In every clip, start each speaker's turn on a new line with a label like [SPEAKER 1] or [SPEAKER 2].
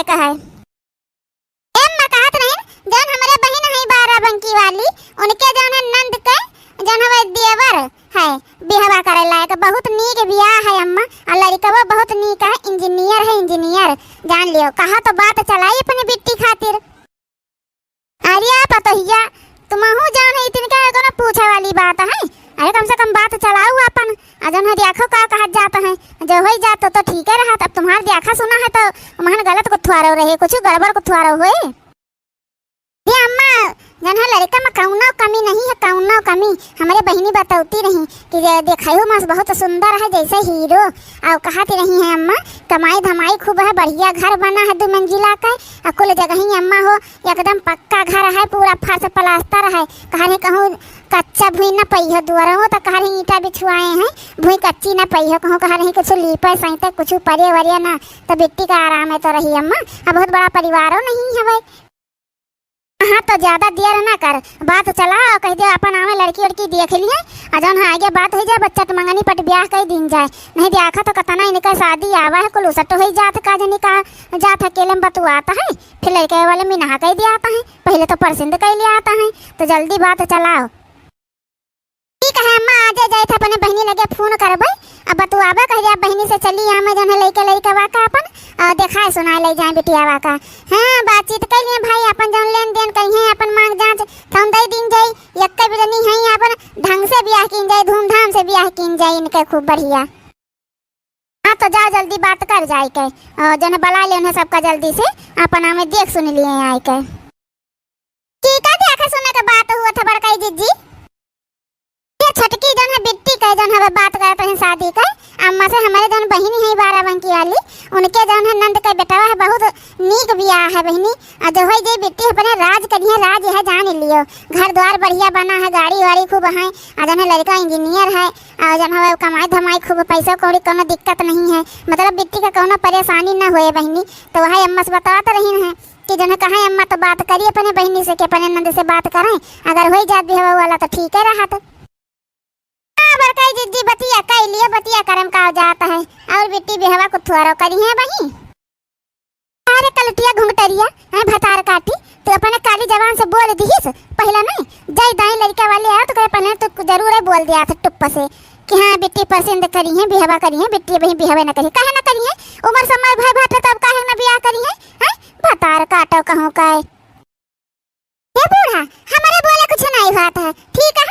[SPEAKER 1] लायक है। एम मैं कहत रही जौन हमारे बहन है 12 बंकी वाली उनके जौन है नंद के जौन हवे देवर है बिहवा करे लायक बहुत नीक बियाह है अम्मा। और लड़कवा बहुत नीक है, इंजीनियर है, इंजीनियर जान लियो। कहा तो बात चलाई अपनी बिट्टी खातिर। अरे पतोहिया तुमहू जान है इतने का कोनो पूछे वाली बात है। अरे कम से कम बात चलाऊ अपन। अजन है देखो का कहत जाता है जो हो जात तो ठीक है रहा। अब तुम्हारे देखा सुना है तो मन गलत को थुआरो रहे, कुछ गड़बड़ को थुआरो हुए। ये अम्मा जन है लड़का में कौनो कमी नहीं है, कौनो कमी। हमारे बहनी बताती रही कि देखो मस्त बहुत सुंदर है जैसे हीरो। और कहती रही है अम्मा कमाई धमाई खूब है, बढ़िया घर बना है 2 मंजिला का। और कुल जगह ही अम्मा हो एकदम पक्का घर है, पूरा फर्श प्लास्टर है। कहा कहूँ कच्चा भूई न पई है दुआरा हो तो कहा ईटा बिछुआए हैं, भूई कच्ची न पई है। कहूँ कहा नहीं कुछ लीपे सहित कुछ परे वरिया ना तो बेटी का आराम है तो रही अम्मा। अब बहुत बड़ा परिवारों नहीं है भाई। हाँ तो ज्यादा देर ना कर, बात चला कह दे अपन आवे लड़की लड़की देख लिए। अजन है आगे बात हो जाए बच्चा तो मंगनी पट ब्याह कई दिन जाए। नहीं देखा तो कतना इनका शादी आवा है कुल उसट हो जात का जनी का जात अकेले में बतुआता है। फिर लड़के वाले में नहा कई दिया आता है, पहले तो परसिंद कई लिया आता है। तो जल्दी बात चलाओ। ठीक है अम्मा आजे जाए थे अपने बहनी लगे फोन करबे। अब बतुआबा कह दिया बहनी से चली यहाँ में जन लइके लइका वाका अपन देखा सुना ले जाए बिटिया वाका। हाँ बातचीत कर लिए भाई अपन जन लेन देन कहीं है अपन मांग जांच थम दई दिन जाई एक भी नहीं है अपन ढंग से ब्याह किन जाए, धूमधाम से ब्याह किन जाए इनके खूब बढ़िया। हाँ तो जाओ जल्दी बात कर जाए के और जन बुला ले उन्हें सबका जल्दी से अपन हमें देख सुन लिए आए के। ठीक है देखा सुने के बात हुआ था बड़काई जीजी। छटकी जन है बिट्टी का जन है बात करते हैं शादी का। अम्मा से हमारे जन बहनी है 12 बंकी वाली उनके जन है नंद का बेटा है, बहुत नीक बियाह है बहनी। और जो है जे बिट्टी अपने राज करिए राज है जान लियो। घर द्वार बढ़िया बना है, गाड़ी वाड़ी खूब है। और जन है लड़का इंजीनियर है और जन है कमाई धमाई खूब, पैसा कौड़ी कोनो दिक्कत नहीं है। मतलब बिट्टी का कोनो परेशानी न होए बहनी। तो वही अम्मा से बताते रही है कि जन कहा अम्मा तो बात करिए अपने बहनी से कि अपने नंद से बात करें, अगर हो जात बिहवा वाला तो ठीक है रहा। तो बड़काई जिद्दी बतिया कई लिए बतिया करम का हो जाता है। और बेटी बिहवा को थुआरो करी है बही। अरे कलटिया घुंघटरिया है भतार काटी तो अपने काली जवान से बोल दीस पहला नहीं जय दाई लड़का वाले आया तो करे पहले तो जरूर है बोल दिया था टुप्पा से कि हाँ बेटी पसंद करी है बिहवा करी है, बेटी बही बिहवा न करी काहे न करी है। उम्र समय भाई भात तब काहे न बियाह करी है भतार काटो कहूं का ये बूढ़ा हमारे बोले कुछ नहीं बात है। ठीक है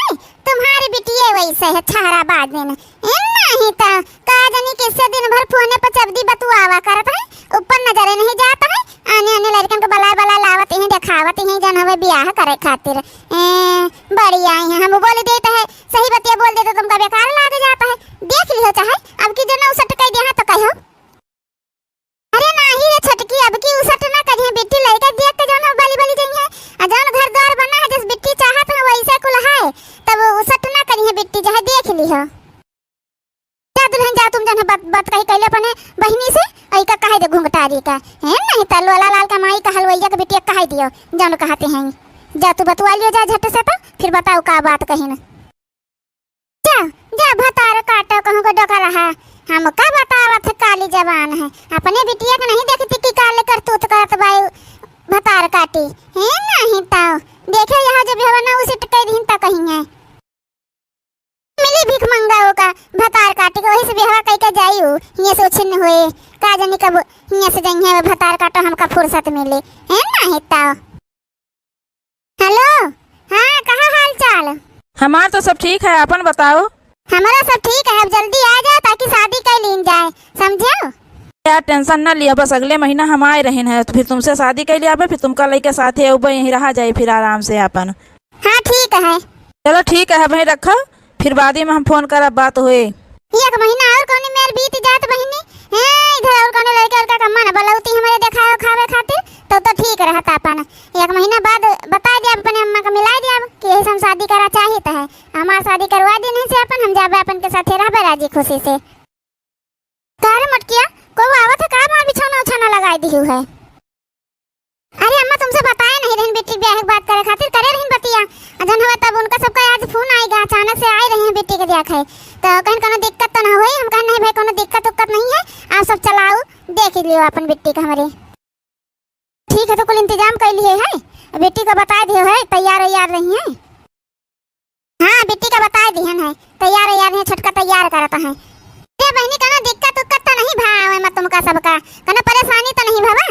[SPEAKER 1] तुम्हारी बिटिया वैसे है छहरा बाद में नहीं तो काजनी किससे दिन भर फोने पर चबदी बतुआवा करत है, ऊपर नजरे नहीं जाता है। आने आने लड़कन को बला बला लावत हैं दिखावत हैं जन हवे ब्याह करे खातिर बड़ी आई हैं। हम बोल देते हैं सही बतिया बोल देते तुमका बेकार लाग जाता है। देख लियो चाहे अब की जन उसट कई देना तो कहो। अरे नहीं रे छटकी अब की उसट ना करिए बेटी लड़का देख के जन बली बली जई है। जन घर द्वार बना है जिस बिट्टी चाहत है वैसे कुल है तब उसट ना करिए बिट्टी जहाँ देख ली हो। जा दुल्हन जा तुम जन बात कही कहले अपने बहनी से ऐ का कहे दे घुंघटारी का है नहीं तो लोला लाल का माई का हलवैया के बिटिया कहे दियो जन कहते हैं। जा तू बतवा लियो जा झट से तो फिर बताओ का बात कही न। जा जा भतार काटो कहूं को डका रहा हम का बतावत है काली जवान है। अपने बिटिया के नहीं देखती कि काले करतूत करत बाई भतार काटी है नहीं तो देखे यहाँ जब हवा ना उसे टके दिन तक कहीं है मिली भीख मंगाओ का भतार काटी को वही से बिहवा कई के जाई हो ये से छिन्न हुए का जानी कब ये से जई है भतार काटो हमका फुर्सत मिले है नहीं तो। हेलो हाँ कहाँ हाल चाल?
[SPEAKER 2] हमार तो सब ठीक है, अपन बताओ।
[SPEAKER 1] हमारा सब ठीक है, अब जल्दी आ जाओ ताकि शादी कर लीन जाए समझो।
[SPEAKER 2] यार टेंशन ना लिया, बस अगले महीना हम आए रहे हैं तो फिर तुमसे शादी कर लिया फिर तुमका लड़के साथ यहीं रहा जाए फिर आराम से अपन।
[SPEAKER 1] हाँ ठीक है
[SPEAKER 2] चलो ठीक है भाई रखो फिर बाद में हम फोन करब बात हुए।
[SPEAKER 1] एक महीना और कोनी मेर बीत जात बहिनी है इधर और कोने लड़के लड़का का मन बलौती हमारे देखाओ खावे खातिर तो ठीक रहता अपन। एक महीना बाद बता दे अपने अम्मा का मिला दे कि हम शादी करा चाहिए तो है हमार शादी करवा दी नहीं से अपन हम जाबे अपन के साथ रहबे राजी खुशी से। कार मटकिया को आवत है का मार बिछौना उछाना लगाई दी है। अरे अम्मा तुमसे बताए नहीं रहन बेटी ब्याह की बात करे खातिर करे रहन बतिया अजन हुआ तब उनका सबका आज फोन आएगा अचानक से आए रहे हैं बेटी के देखे तो कहीं कोनो दिक्कत तो ना होई। हम कह नहीं भाई कोनो दिक्कत उक्कत नहीं है आप सब चलाओ देख लियो अपन बेटी का हमारे। ठीक है तो कुल इंतजाम कर लिए है, बेटी को बता दियो है तैयार वैयार रही है। हाँ बेटी का बता दिहन है तैयार वैयार है, छटका तैयार करता है। ये बहनी कना दिक्कत उक्कत तो नहीं भाव है मत तुमका सबका, कना परेशानी तो नहीं भावा?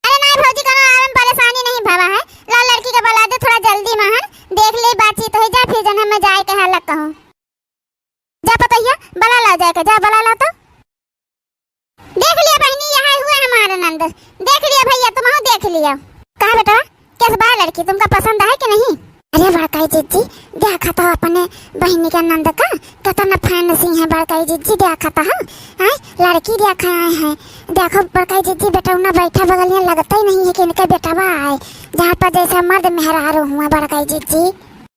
[SPEAKER 1] अरे नहीं भौजी कना आराम परेशानी नहीं भावा है, ला लड़की का बला दे थोड़ा जल्दी महन, देख ले बातचीत हो जा फिर जन मैं जाए के हालत कहूं। जा पतैया बला ला जाए के, जा बला ला तो। देख लिया बहनी यहाँ हुआ हमारा नंद, देख लिया भैया तुम देख लिया। कहा बेटा कैसे बा लड़की तुमका पसंद है कि नहीं? अरे बड़काई जीजी देखा तो अपने बहनी के नंद का कितना फैंसी है बड़काई जीजी, देखा तो है लड़की देखा आए हैं। देखो बड़काई जीजी बेटा ना बैठा बगल में लगता ही नहीं है कि इनका बेटा आए, जहाँ पर जैसा मर्द मेहरारू हुआ बड़काई जीजी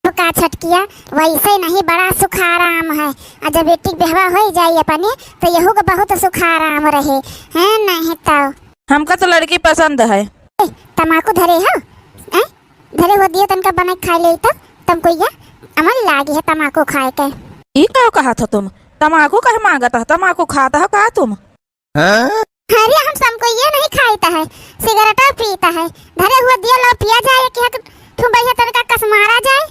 [SPEAKER 1] तो का छटकिया वैसे नहीं बड़ा सुख आराम है। और जब बेटी बेहवा हो जाए अपने तो यहू को बहुत सुख आराम रहे है नहीं तो।
[SPEAKER 2] हमका तो लड़की पसंद है।
[SPEAKER 1] तमाकू धरे हो धरे हो दिए तनका बना खा ले तो तुमको ये अमल लागी है तमाकू खाए के।
[SPEAKER 2] ये क्या कहा था तुम? तमाकू कहे मांगता है? तमाकू खाता हो कहा तुम?
[SPEAKER 1] अरे हम सबको ये नहीं खाईता है, सिगरेट पीता है। धरे हुए दिया लो पिया जाए कि तुम भैया तनका कस मारा जाए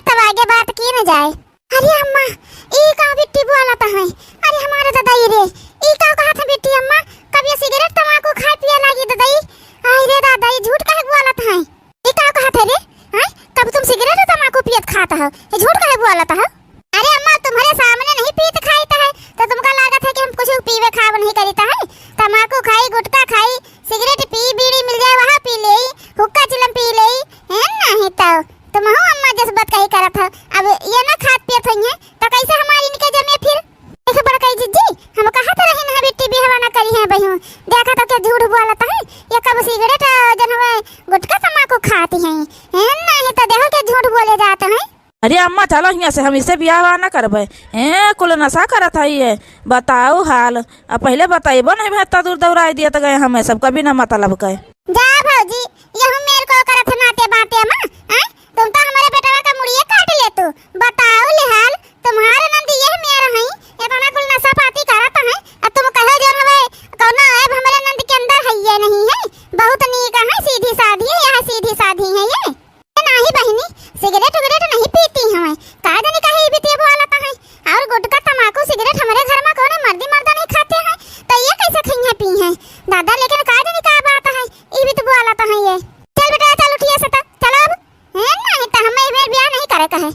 [SPEAKER 1] तब आगे बात की न जाए। अरे अम्मा ई का बिट्टी बोला था है, अरे हमारे दादाई रे ई का कहा था बिट्टी अम्मा कब ये सिगरेट तमाकू खा पिया लागी दादाई? आई रे दादाई झूठ काहे बोला था है? ई का कहा था रे हैं कब तुम सिगरेट तमाकू पियत खाता हो, ये झूठ काहे बोला था? अरे अम्मा तुम्हारे सामने नहीं पीत खाईता है तो तुमका लागत है कि हम कुछ पीवे खाव नहीं करीता है। तमाकू खाई गुटखा खाई सिगरेट पी बीड़ी मिल जाए वहाँ पी ले, हुक्का चिलम पी ले है नहीं तो तुम हो अम्मा जिस बात कही करत हो। अब ये ना खात पियत है तो कैसे हमारी इनके जमे फिर? देख बड़काई जीजी हम कहा तो रही ना बेटी बिहवा ना करी है बहू, देखा तो क्या झूठ बोलता है ये कब सिगरेट जन गुटखा तमाकू खाती है नहीं तो देखो क्या झूठ बोले जाते हैं।
[SPEAKER 2] अरे अम्मा चलो यहाँ से हम इससे ब्याह ना करबे कुल नशा करत है ये बताओ हाल। अब पहले बताइबो नहीं भत्ता दूर दौड़ा दिया तो गए हमें सब कभी ना मतलब कहे।
[SPEAKER 1] जा भौजी ये हम मेरे को करत नाते बाते मां तुम तो हमारे बेटवा का मुड़िए काट ले तू बताओ ले हाल तुम्हारे नंद ये मेरा है इतना कुल नशा पाती करत है अब तुम कहो जो हवे कौन ऐब हमारे नंद के अंदर है ये नहीं है बहुत नीक है सीधी साधी है यह सीधी साधी है ये नहीं बहनी सिगरेट वगैरह नहीं पीती हमें का जाने काहे भी तेब वाला है और गुटखा तमाकू सिगरेट हमारे घर में कौन मर्दी मर्दा नहीं खाते हैं तो ये कैसे खइया पी हैं दादा लेकिन का जाने का बात है ई भी तो बोला था ये। चल बेटा चल उठिए से चलो अब है नहीं तो हमें मेरे ब्याह नहीं करे कहे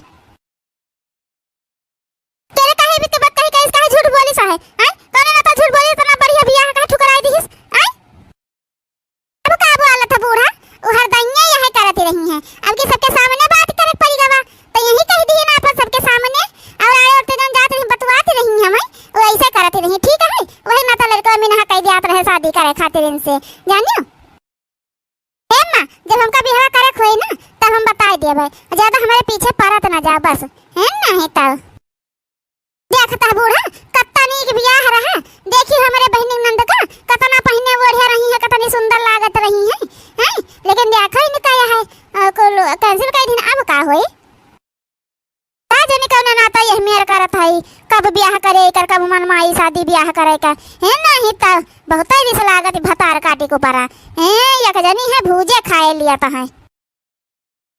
[SPEAKER 1] तेरे काहे भी तो बात कहे कैसे काहे झूठ बोली सा है कौन ना तो झूठ बोली इतना बढ़िया ब्याह का ठुकराई दीस अब का बोला था बूढ़ा वो हर दैया यह करती रही है अब के सबके सामने बात करे पड़ी गवा तो यही कह दिए ना अपन सबके सामने और आए और जन जाते हैं बतवाती रही हमें वो ऐसे करती रही ठीक है वही ना तो लड़का में ना कह दिया रहे शादी करे खातिर इनसे जानियो मां जब हमका बिहार करे खोई ना तब हम बता दिए भाई ज्यादा हमारे पीछे पड़त ना जा बस है नहीं तो देखता बूढ़ा कत्ता नीक बियाह रहा देखी हमारे बहनी नंद का कतना पहने ओढ़े रही है कतनी सुंदर लागत रही है हैं लेकिन देखो इनका यह है कैंसिल कर दिन अब का होई का जाने कौन नाता यह मेर करत है कब ब्याह करे कर कब मन माई शादी ब्याह करे का है नहीं तो बहुत ही रिस लागत भतार काटी को परा है या जनी है भूजे खाए लिया तो है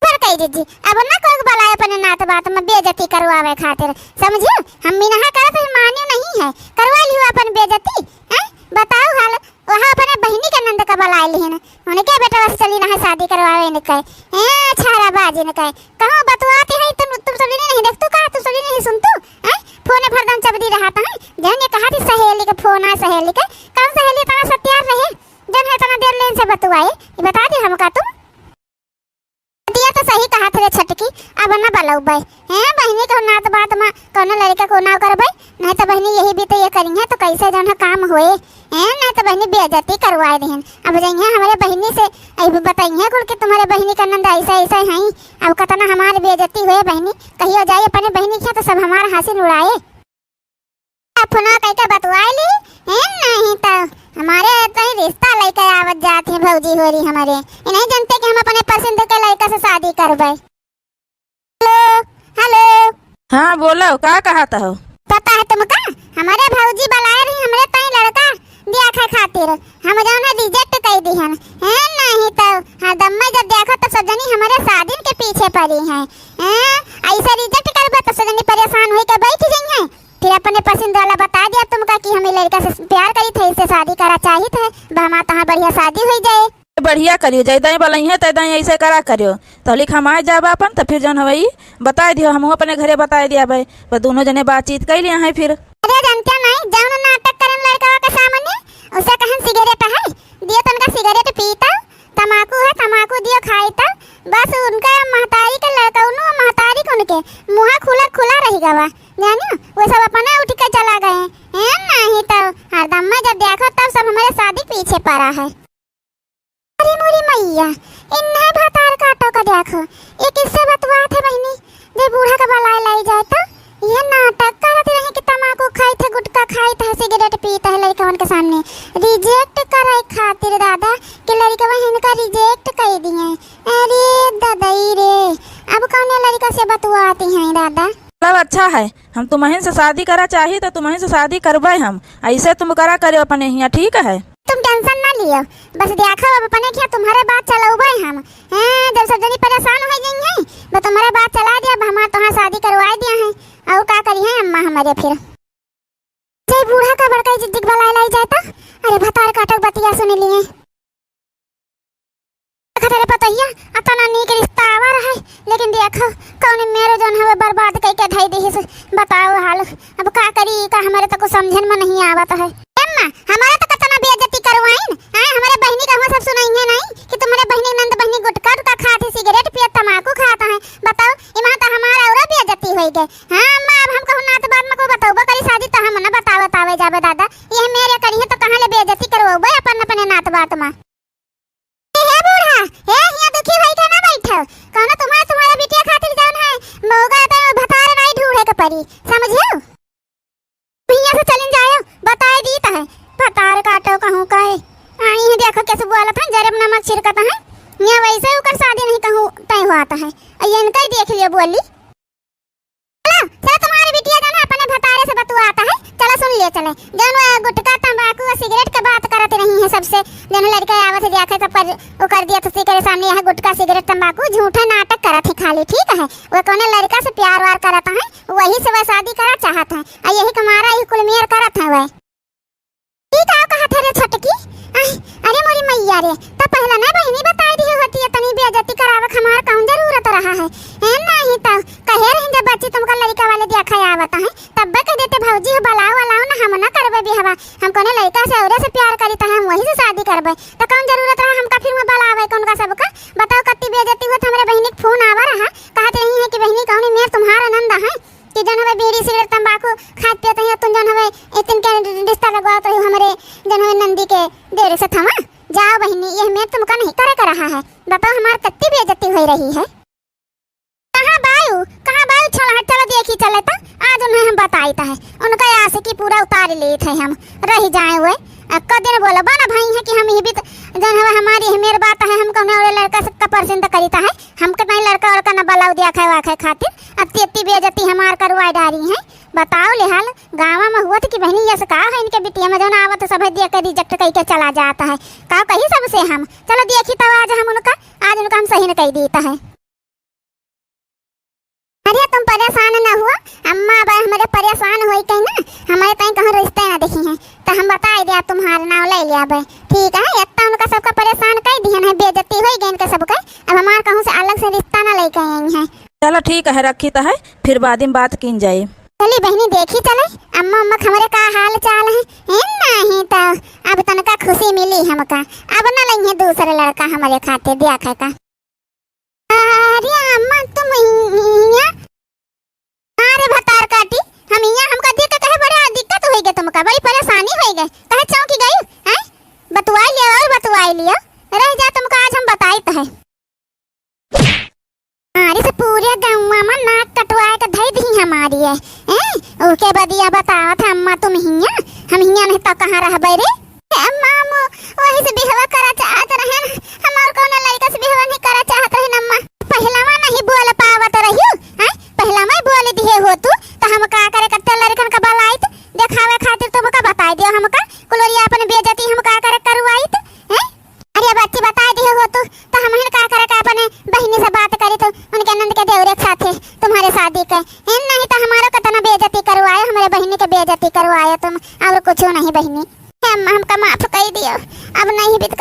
[SPEAKER 1] पर कह दीजिए अब ना कोई बलाए अपने नात बात में बेइज्जती करवावे खातिर समझियो हम भी नहा करत मानियो नहीं है करवा लियो अपन बेइज्जती हैं बताओ हाल वहां अपने बहनी के नंद का बलाए लिहन उन्हें क्या बेटा बस चली ना शादी करवावे ने कहे ए छारा बाजी ने कहे कहां बतवाते हैं तुम सब नहीं देख तू का तू सब नहीं सुन तू हैं फोन भरदम चबदी रहता है जन ने कहा थी सहेली के फोन है सहेली के कौन सहेली तना सत्यार रहे जन है तना देर लेन से बतवाए ये बता दे हमका तुम दिया तो सही कहा थे छटकी अब ना बलौ भाई हैं बहनी को नात बात में कौन लड़का को ना कर भाई नहीं तो बहनी यही भी तो ये करी है तो कैसे जन काम होए हैं नहीं तो बहनी बेइज्जती करवाए देहन अब जाइए हमारे बहनी से अब बताइए कुल कि तुम्हारे बहनी का नंद ऐसा ऐसा है अब कतना हमारी बेइज्जती हुए बहनी कहियो जाए अपने बहनी के तो सब हमारा हासिल उड़ाए अपना कह के बतवाए ली हैं नहीं तो हमारे तो रिश्ता लेकर आवत जाते हैं भौजी हो रही हमारे नहीं जानते कि हम अपने पसंद के लड़का से शादी करबे। हेलो हेलो
[SPEAKER 2] हाँ बोलो क्या कहता हो?
[SPEAKER 1] पता है तुमका हमारे भौजी बुलाए रही हमरे तई लड़का ब्याह के खातिर हम जाने रिजेक्ट कर गई हन हैं नहीं तो हरदम में जब देखो तो सब जनी हमारे शादी के पीछे पड़ी हैं हैं ऐसा रिजेक्ट करबा तो सब जनी परेशान होई के बैठ गई हैं फिर अपने पसंद वाला बता दिया तुमका कि हमें लड़का से प्यार करी थे इससे शादी करा चाहिए थे हमारा तहाँ बढ़िया शादी हो जाए
[SPEAKER 2] बढ़िया करियो जैदाई बोलई है तैदाई ऐसे करा करियो तो लिख हम आ जाब अपन तो फिर जन हवई बता दियो हम अपने घरे बता दिया भाई बस दोनों जने बातचीत कर लिया है फिर
[SPEAKER 1] अरे जानते नहीं जाऊन नाटक करम लड़का के सामने उसे कहन सिगरेट है दियो तनका सिगरेट पीता तमाकू है तमाकू दियो खाईता बस उनका महतारी के लड़का उनो महतारी को उनके मुंह खुला खुला रही गवा जानो वो सब अपने उठ के चला गए हैं नहीं तो हरदम में जब देखो तब सब हमारे शादी पीछे पड़ा है अरे मोरी मैया इन्हें भतार काटो का देखो ये किससे बतवा थे बहनी जे बूढ़ा का बलाई लाई जाए तो ये नाटक करते रहे कि तमाकू खाई थे गुटखा खाई थे सिगरेट पीता है लड़कवन के सामने रिजेक्ट कराई खातिर दादा कि लड़का बहन का रिजेक्ट कर दिए अरे दादाई रे अब कौन लड़का से बतवाती हैं दादा
[SPEAKER 2] सब अच्छा है हम तुम्हें से शादी करा चाहिए तो तुम्हें से शादी करवाए हम ऐसे तुम करा करो अपने यहाँ ठीक है
[SPEAKER 1] तुम टेंशन ना लियो बस देखो अब अपने क्या तुम्हारे बात चलाऊबे हम हैं जब सब जनी परेशान हो गई हैं बस तुम्हारे बात चला दिया अब हमार तोहार शादी करवा दिया है और का करी है अम्मा हमारे फिर जय बूढ़ा का बड़का जिद्दिक बलाई लाई जाता अरे भतार काटक बतिया सुन लिए खतरे पतैया अतना नीक रिश्ता आवा रहा है लेकिन देखो कौन मेरो जन हवे बर्बाद कई के धई देहिस बताओ हाल अब का करी का हमारे तो कुछ समझन में नहीं आवत है अम्मा हमारे तो कतना बेइज्जती करवाइन हां हमारे बहनी का सब सुनाइए नहीं कि तुम्हारे बहनी नंद बहनी गुटखा का खाती सिगरेट पिया तमाकू खाता है बताओ इमा तो हमारा और बेइज्जती होई गए हां अम्मा अब हम कहू ना तो बाद में को बताओ करी शादी तो हम ना बतावे जावे दादा ये मेरे करी है तो कहां ले बेइज्जती करवाओ अपन अपने नात बात में हे हिया दुखी भाई के ना बैठो कहना तुम्हारे बिटिया खातिर जान है मौगा तो भतार नहीं ढूंढे के पड़ी समझियो भैया से चलिन जायो बताए दी त है भतार काटो कहूं काहे आई है देखो कैसे बोला था जरब नमक छिड़कता है ये वैसे उकर शादी नहीं कहूं तय हुआता है ये इनका ही देख लियो बोली चलो चलो तुम्हारी बिटिया जाना अपने भतारे से बतवाता है चलो सुन लियो चले जन गुटखा तंबाकू और सिगरेट के बात करते नहीं है सबसे जन लड़का आवत देखे तो पर वो कर दिया तो सिगरेट सामने यहां गुटखा सिगरेट तंबाकू झूठा नाटक करत है खाली ठीक है वो कोने लड़का से प्यार वार करता है वही से वह शादी करा चाहता है और यही कमारा ही कुलमेर करत है वह ठीक है कहा थे रे छटकी अरे मोरी मैया रे तो पहला ना बहनी बताई दी होती है तनी बेइज्जती करावे हमार कौन जरूरत रहा है नहीं तो कहे रही जब बच्ची तुमको लड़का वाले देखा आवत है तब कह देते भौजी हो बलाओ ना हम ना करबे बिहवा हम कोने लड़का से औरे से प्यार करी त हम वही से शादी करबे तो कौन जरूरत रहा हमका फिर में बलावे कौन का सबका बताओ कत्ती बेइज्जती होत हमरे बहनी के फोन आवा रहा कहते रही है कि बहनी कौन मेर तुम्हारा नंदा है कि जन हवे बीड़ी सिगरेट तंबाकू खात पियत है तुम जन हवे इतन के रिश्ता लगवात हो हमरे जन हवे नंदी के देर से थमा जाओ बहनी ये मैं तुमका नहीं करे कर रहा है बताओ हमार कत्ती बेइज्जती हो रही है कहां बायू चलो देखी चले तो आज उन्हें हम बताईता है उनका आसे की पूरा उतार लिए थे हम रह जाए हुए कदे बोला बना भाई है कि हम ये भी जन हवे हमारी मेरे बात है हम कौन और लड़का से का पसंद करीता है हमके नहीं लड़का और का न बलाऊ दिया खाए वाखे खातिर अति बेइज्जती हमार करवाई डारी है बताओ ले हाल गांव में हुआ कि बहनी ये से कहा है इनके बिटिया में जौन आवत सब दे के रिजेक्ट कई के चला जाता है कहा कही सबसे हम चलो देखी तो आज उनका हम सही न कही देता है अरे तुम परेशान न हुआ अम्मा अब हमारे परेशान होई कहीं ना हमारे तई कहां रिश्ते ना देखी हैं तो हम बता दिया तुम्हारा नाम ले लिया बे ठीक है इतना उनका सबका परेशान कर दिया है बेइज्जती होई गई इनके सबका अब हमार कहूं से अलग से रिश्ता ना लेके आई हैं
[SPEAKER 2] चलो ठीक है रखी तो है फिर बाद में बात की जाए
[SPEAKER 1] चली बहनी देखी चले अम्मा हमारे का हाल चाल है नहीं तो अब तनका खुशी मिली हमका अब न लेंगे दूसरे लड़का हमारे खाते दिया का अरे अम्मा तुम यहाँ अरे भतार काटी हम यहाँ हमका देख के कहे बड़ा दिक्कत होई गई तुमका बड़ी परेशानी होई गई कहे चौंकी गई हैं बतवाई लियो रह जा तुमका आज हम बताई तो है अरे से पूरे गांव में नाक कटवाए के धई दी हमारी है ओके बदिया बताओ था अम्मा तुम हिया हम हिया नहीं तो कहां रहबे रे अम्मा वही से बिहवा करा चाहत रहे हमार कौन लड़का से बिहवा नहीं करा चाहत रहे अम्मा पहलावा नहीं बोल पावत रहियो हैं पहला मैं बोल दिए हो तू तो हम का करे कत्ते लड़कन का बलाइत देखावे खातिर तुम का बताई दियो हमका कुलोरिया अपन बेइज्जती हम का करे करवाइत हैं अरे से बात करी तो उनके नंद के देवरे के साथे तुम्हारे शादी के नहीं तो हमारा कितना बेइज्जती करवाए, हमारे बहनी के बेइज्जती करवाए तुम, और कुछ नहीं बहनी। हमका माफ कर दियो, अब नहीं बित